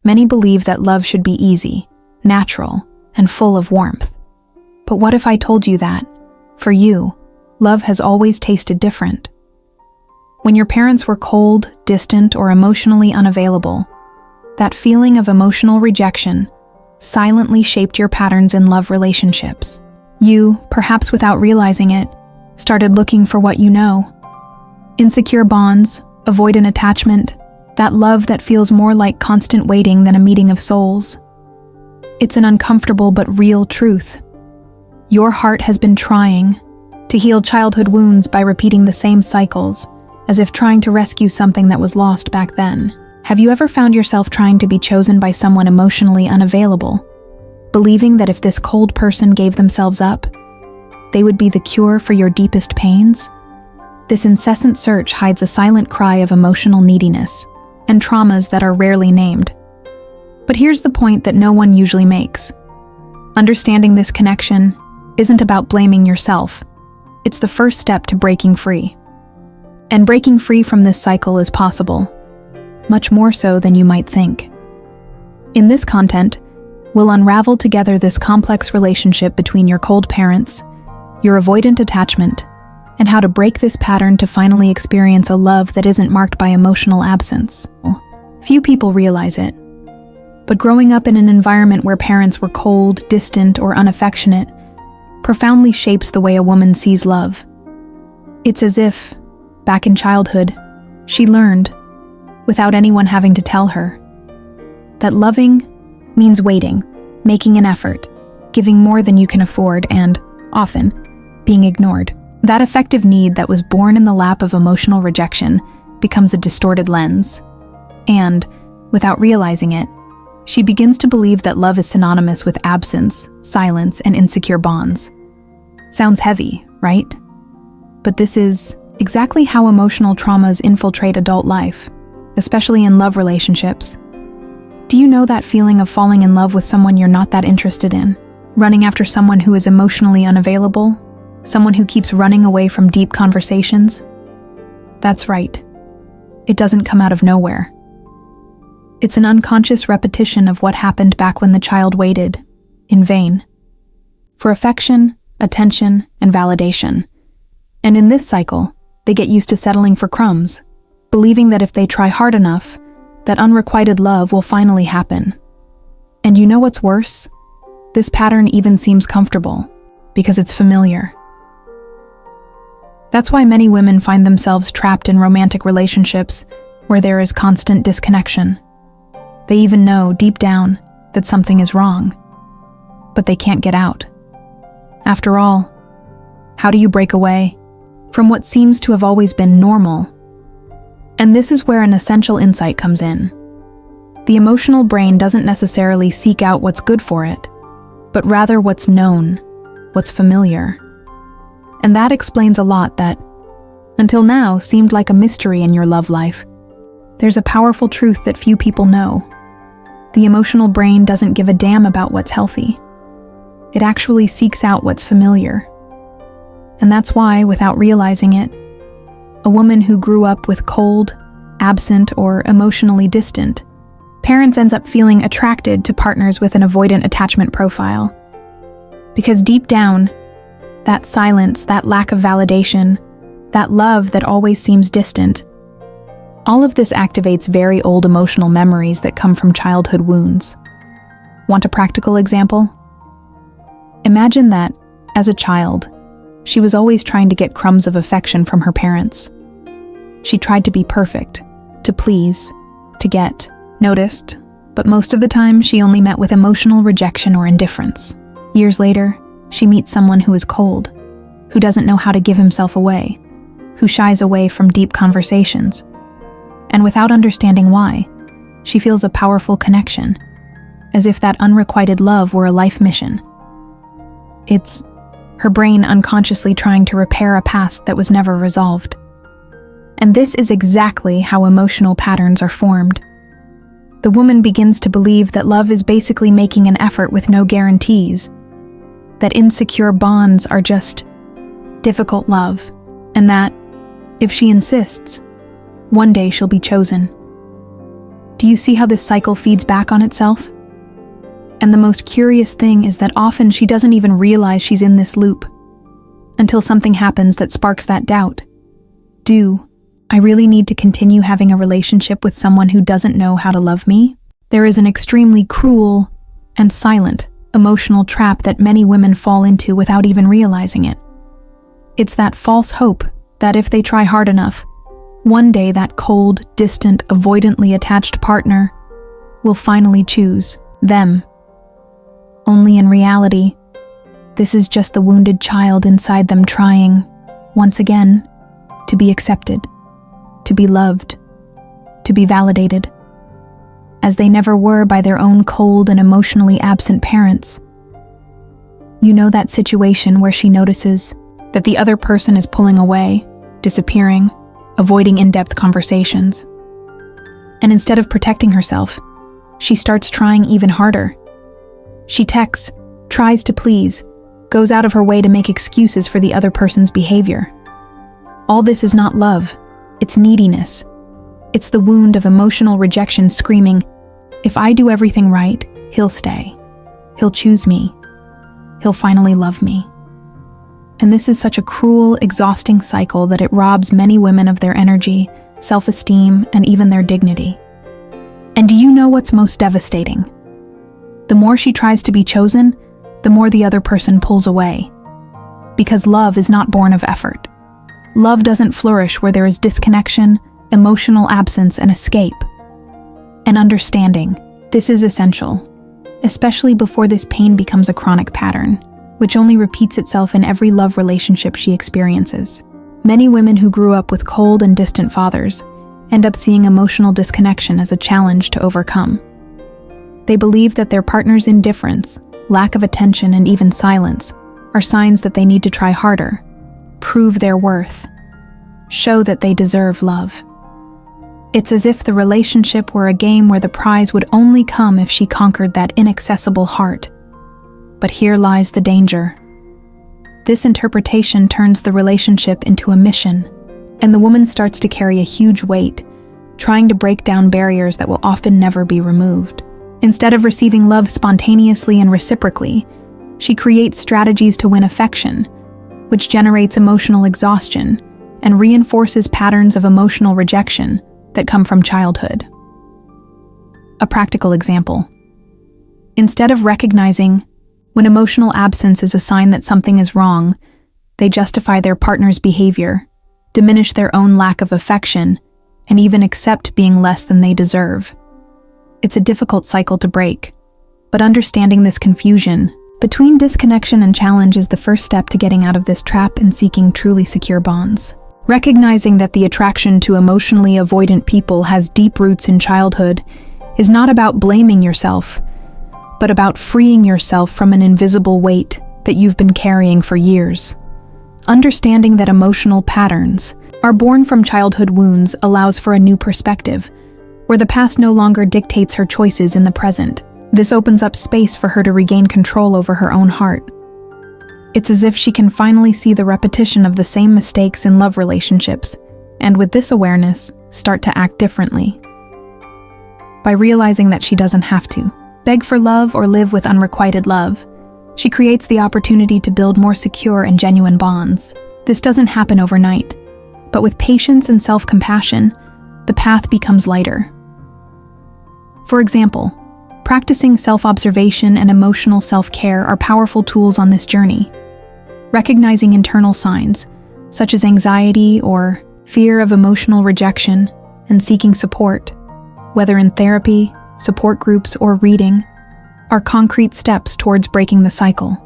Many believe that love should be easy, natural, and full of warmth. But what if I told you that, for you, love has always tasted different? When your parents were cold, distant, or emotionally unavailable, that feeling of emotional rejection silently shaped your patterns in love relationships. You, perhaps without realizing it, started looking for what you know. Insecure bonds, avoidant attachment, that love that feels more like constant waiting than a meeting of souls. It's an uncomfortable but real truth. Your heart has been trying to heal childhood wounds by repeating the same cycles, as if trying to rescue something that was lost back then. Have you ever found yourself trying to be chosen by someone emotionally unavailable, believing that if this cold person gave themselves up, they would be the cure for your deepest pains? This incessant search hides a silent cry of emotional neediness and traumas that are rarely named. But here's the point that no one usually makes. Understanding this connection isn't about blaming yourself. It's the first step to breaking free. And breaking free from this cycle is possible, much more so than you might think. In this content, we'll unravel together this complex relationship between your cold parents, your avoidant attachment, and how to break this pattern to finally experience a love that isn't marked by emotional absence. Few people realize it, but growing up in an environment where parents were cold, distant, or unaffectionate profoundly shapes the way a woman sees love. It's as if, back in childhood, she learned, without anyone having to tell her, that loving means waiting, making an effort, giving more than you can afford, and, often, being ignored. That affective need that was born in the lap of emotional rejection becomes a distorted lens. And, without realizing it, she begins to believe that love is synonymous with absence, silence, and insecure bonds. Sounds heavy, right? But this is exactly how emotional traumas infiltrate adult life, especially in love relationships. Do you know that feeling of falling in love with someone you're not that interested in? Running after someone who is emotionally unavailable? Someone who keeps running away from deep conversations? That's right. It doesn't come out of nowhere. It's an unconscious repetition of what happened back when the child waited, in vain, for affection, attention, and validation. And in this cycle, they get used to settling for crumbs, believing that if they try hard enough, that unrequited love will finally happen. And you know what's worse? This pattern even seems comfortable, because it's familiar. That's why many women find themselves trapped in romantic relationships where there is constant disconnection. They even know, deep down, that something is wrong, but they can't get out. After all, how do you break away from what seems to have always been normal? And this is where an essential insight comes in. The emotional brain doesn't necessarily seek out what's good for it, but rather what's known, what's familiar. And that explains a lot that, until now, seemed like a mystery in your love life. There's a powerful truth that few people know. The emotional brain doesn't give a damn about what's healthy. It actually seeks out what's familiar. And that's why, without realizing it, a woman who grew up with cold, absent, or emotionally distant parents ends up feeling attracted to partners with an avoidant attachment profile. Because deep down, that silence, that lack of validation, that love that always seems distant, all of this activates very old emotional memories that come from childhood wounds. Want a practical example? Imagine that, as a child, she was always trying to get crumbs of affection from her parents. She tried to be perfect, to please, to get noticed, but most of the time she only met with emotional rejection or indifference. Years later, she meets someone who is cold, who doesn't know how to give himself away, who shies away from deep conversations. And without understanding why, she feels a powerful connection, as if that unrequited love were a life mission. It's her brain unconsciously trying to repair a past that was never resolved. And this is exactly how emotional patterns are formed. The woman begins to believe that love is basically making an effort with no guarantees, that insecure bonds are just difficult love, and that, if she insists, one day she'll be chosen. Do you see how this cycle feeds back on itself? And the most curious thing is that often she doesn't even realize she's in this loop until something happens that sparks that doubt. Do I really need to continue having a relationship with someone who doesn't know how to love me? There is an extremely cruel and silent emotional trap that many women fall into without even realizing it. It's that false hope that if they try hard enough, one day that cold, distant, avoidantly attached partner will finally choose them. Only in reality, this is just the wounded child inside them trying, once again, to be accepted, to be loved, to be validated, as they never were by their own cold and emotionally absent parents. You know that situation where she notices that the other person is pulling away, disappearing, avoiding in-depth conversations. And instead of protecting herself, she starts trying even harder. She texts, tries to please, goes out of her way to make excuses for the other person's behavior. All this is not love, it's neediness. It's the wound of emotional rejection screaming, if I do everything right, he'll stay. He'll choose me. He'll finally love me. And this is such a cruel, exhausting cycle that it robs many women of their energy, self-esteem, and even their dignity. And do you know what's most devastating? The more she tries to be chosen, the more the other person pulls away. Because love is not born of effort. Love doesn't flourish where there is disconnection, emotional absence, and escape. And understanding, this is essential, especially before this pain becomes a chronic pattern, which only repeats itself in every love relationship she experiences. Many women who grew up with cold and distant fathers end up seeing emotional disconnection as a challenge to overcome. They believe that their partner's indifference, lack of attention, and even silence are signs that they need to try harder, prove their worth, show that they deserve love. It's as if the relationship were a game where the prize would only come if she conquered that inaccessible heart. But here lies the danger. This interpretation turns the relationship into a mission, and the woman starts to carry a huge weight, trying to break down barriers that will often never be removed. Instead of receiving love spontaneously and reciprocally, she creates strategies to win affection, which generates emotional exhaustion and reinforces patterns of emotional rejection that come from childhood. A practical example. Instead of recognizing when emotional absence is a sign that something is wrong, they justify their partner's behavior, diminish their own lack of affection, and even accept being less than they deserve. It's a difficult cycle to break, but understanding this confusion between disconnection and challenge is the first step to getting out of this trap and seeking truly secure bonds. Recognizing that the attraction to emotionally avoidant people has deep roots in childhood is not about blaming yourself, but about freeing yourself from an invisible weight that you've been carrying for years. Understanding that emotional patterns are born from childhood wounds allows for a new perspective, where the past no longer dictates her choices in the present. This opens up space for her to regain control over her own heart. It's as if she can finally see the repetition of the same mistakes in love relationships, and with this awareness, start to act differently. By realizing that she doesn't have to beg for love or live with unrequited love, she creates the opportunity to build more secure and genuine bonds. This doesn't happen overnight, but with patience and self-compassion, the path becomes lighter. For example, practicing self-observation and emotional self-care are powerful tools on this journey. Recognizing internal signs, such as anxiety or fear of emotional rejection, and seeking support, whether in therapy, support groups, or reading, are concrete steps towards breaking the cycle.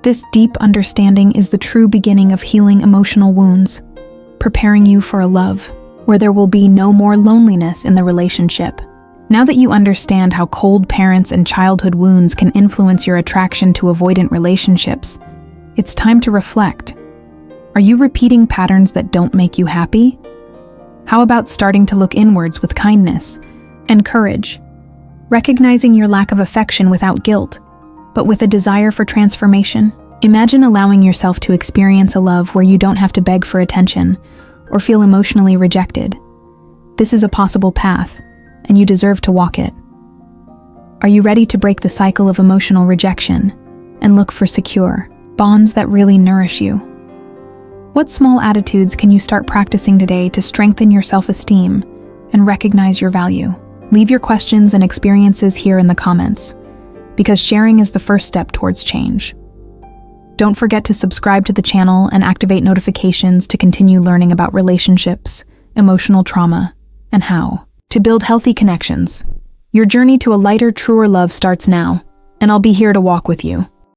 This deep understanding is the true beginning of healing emotional wounds, preparing you for a love where there will be no more loneliness in the relationship. Now that you understand how cold parents and childhood wounds can influence your attraction to avoidant relationships, it's time to reflect. Are you repeating patterns that don't make you happy? How about starting to look inwards with kindness and courage, recognizing your lack of affection without guilt, but with a desire for transformation? Imagine allowing yourself to experience a love where you don't have to beg for attention or feel emotionally rejected. This is a possible path, and you deserve to walk it. Are you ready to break the cycle of emotional rejection and look for secure bonds that really nourish you? What small attitudes can you start practicing today to strengthen your self-esteem and recognize your value? Leave your questions and experiences here in the comments, because sharing is the first step towards change. Don't forget to subscribe to the channel and activate notifications to continue learning about relationships, emotional trauma, and how to build healthy connections. Your journey to a lighter, truer love starts now, and I'll be here to walk with you.